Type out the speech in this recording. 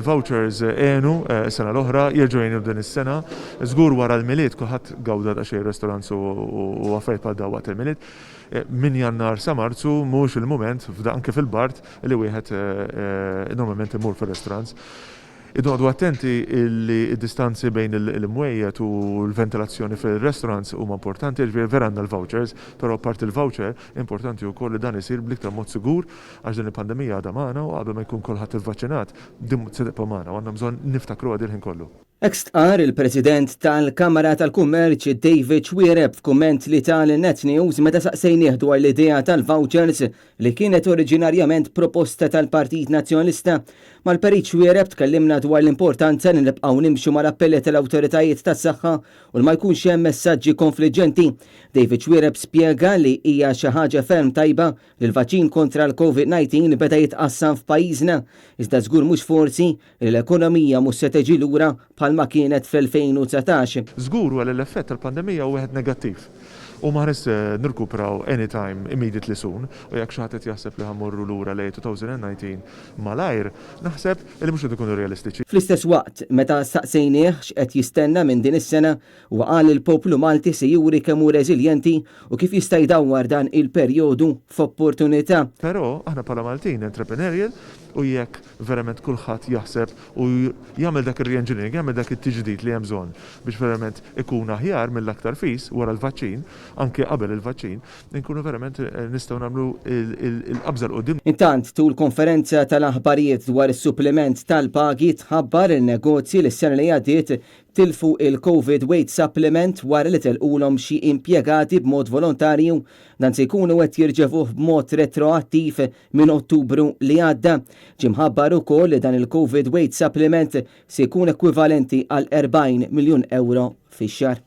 Vouchers għenu sena l-oħra jirġu jgħinu din is-sena. Żgur wara l-miliet kulħadd gawda da xejn restaurants u affarijiet bħal dawn waqt il-miliet. Min Jannar sa Marzu mhux il-mument anke fil-Bart li wieħed normalment imur fir-restaurants. Id-noqdu attenti li d-distanzi bejn il-mwejjet u l-ventilazzjoni fil-restaurants huma importanti, vera għandna l-vouchers, però part il-voucher importanti wkoll li dan isir bl-iktar mod sigur għax din il-pandemija għadha magħna u qabel ma jkun kulħadd ivvaċċinat din se tibqa' magħna u għandna bżonn niftakru għad il-ħin kollu. Ekstqar il-President tal-Kamara tal-Kummerċ David Xwiereb f'kumment li tal-Net News meta saqsejnieh dwar l-idea tal-vouchers li kienet oriġinarjament proposta tal-Partit Nazzjonalista. Mal-Perit Xwiereb tkellimna dwar l-importanza li nibqgħu nimxu mal-appelli tal-awtoritajiet tas-saħħa u ma jkunx hemm messaġġi konfliġġenti. David Xwiereb spjega li hija xi ħaġa ferm tajba li l-vaċċin kontra l-COVID-19 beda jitqassam f'pajjiżna, iżda żgur mhux forsi li l-ekonomija mhux se teġi lura bħalma kienet fl-2019. Żgur għal l-effett tal-pandemija u wieħed negattiv. U maħres nirkupraw anytime immediately soon, u jekk xi ħadd jaħseb li ħammorru lura lejn 2019 malajr, naħseb li mhux qed ikunu realistiċi. Fl-istess waqt, meta staqsejnieh x'qed jistenna minn din is-sena, u qal il-poplu Malti se juri kemm hu reżiljenti u kif jista' jdawwar dan il-perjodu f'opportunità. Però aħna bħala Maltin entrepreneurial u jekk verament kulħadd jaħseb u jagħmel dak ir-reengineering, jagħmel dak it-tiġdid li hemm bżonn biex verament ikun aħjar mill-aktar fis wara l-vaċċin, anke qabel il-vaċċin, nkunu verament nistgħu nagħmlu l-qabża l qudiem. Intant tul konferenza tal-aħbarijiet dwar is-suppliment tal-pagi tħabbar il-negozji li s-sena li għaddiet tilfu il-COVID Weight Supplement wara li telqulhom xi impjegati b'mod volontarju dan se jkunu qed jirċevuh b'mod retroattiv minn Ottubru li għadda. Ġie mħabbar ukoll li dan il-COVID Weight Supplement se jkun ekwivalenti għal 40 miljun euro fix-xahar.